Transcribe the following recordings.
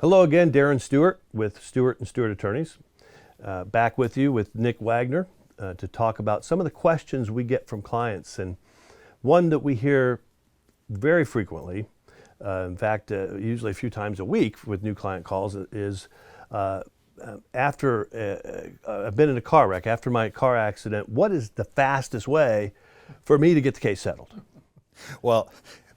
Hello again, Darren Stewart with Stewart Stewart Attorneys. Back with you with Nick Wagner to talk about some of the questions we get from clients. And one that we hear very frequently, in fact, usually a few times a week with new client calls, is after I've been in a car wreck, after my car accident, what is the fastest way for me to get the case settled? Well,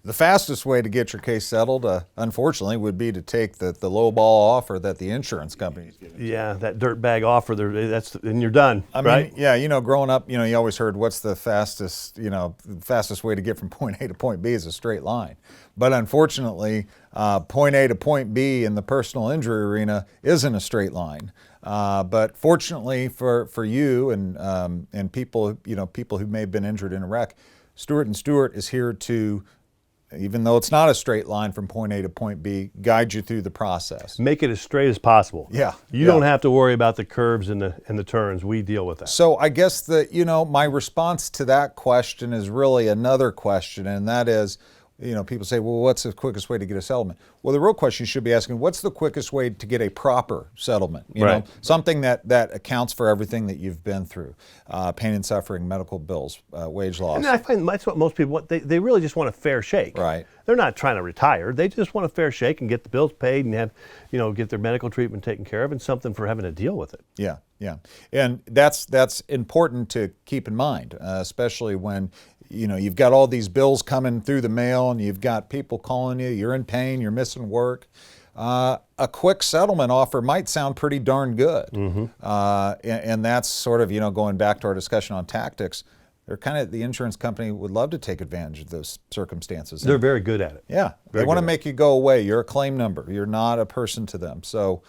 the fastest way to get your case settled, unfortunately, would be to take the low ball offer that the insurance company is giving. Yeah, that dirtbag offer, and you're done, right? Yeah, growing up, you always heard what's the fastest way to get from point A to point B is a straight line. But unfortunately, point A to point B in the personal injury arena isn't a straight line. But fortunately for you and people, people who may have been injured in a wreck, Stewart Stewart is here to, even though it's not a straight line from point A to point B, guide you through the process. Make it as straight as possible. Yeah. You don't have to worry about the curves and the turns. We deal with that. So I guess that, my response to that question is really another question, and that is, people say, well, what's the quickest way to get a settlement? Well, the real question you should be asking, what's the quickest way to get a proper settlement? Right. Something that accounts for everything that you've been through, pain and suffering, medical bills, wage loss. And I find that's what most people want. They really just want a fair shake. Right. They're not trying to retire. They just want a fair shake and get the bills paid and have, get their medical treatment taken care of and something for having to deal with it. Yeah, yeah. And that's important to keep in mind, especially when you've got all these bills coming through the mail and you've got people calling you, you're in pain, you're missing work. A quick settlement offer might sound pretty darn good. Mm-hmm. And that's sort of, going back to our discussion on tactics, the insurance company would love to take advantage of those circumstances. They're very good at it. Yeah. They want to make you go away. You're a claim number. You're not a person to them. So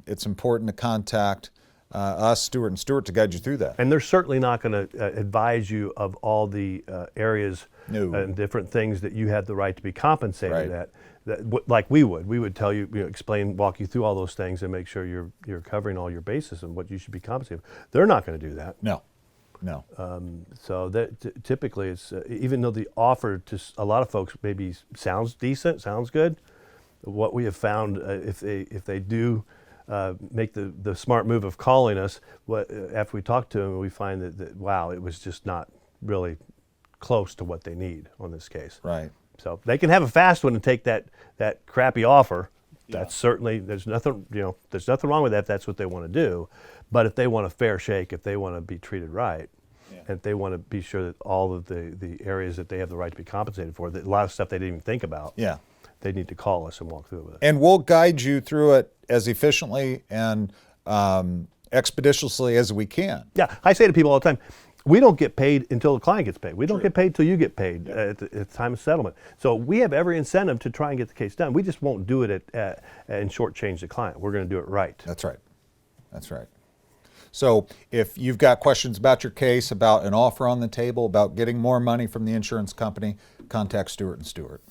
it's important to contact us, Stewart Stewart, to guide you through that. And they're certainly not going to advise you of all the areas and different things that you have the right to be compensated at. Like we would tell you, explain, walk you through all those things and make sure you're covering all your bases and what you should be compensated for. They're not going to do that. No. So that typically it's even though the offer to a lot of folks maybe sounds decent, sounds good. What we have found if they do make the smart move of calling us, after we talk to them, we find that wow, it was just not really close to what they need on this case. Right. So they can have a fast one and take that crappy offer. That's certainly, there's nothing wrong with that if that's what they want to do. But if they want a fair shake, if they want to be treated right, and if they want to be sure that all of the areas that they have the right to be compensated for, a lot of stuff they didn't even think about, they need to call us and walk through it with us. And we'll guide you through it as efficiently and expeditiously as we can. Yeah, I say to people all the time, we don't get paid until the client gets paid. We don't get paid until you get paid at the time of settlement. So we have every incentive to try and get the case done. We just won't do it and shortchange the client. We're going to do it right. That's right. That's right. So if you've got questions about your case, about an offer on the table, about getting more money from the insurance company, contact Stewart Stewart.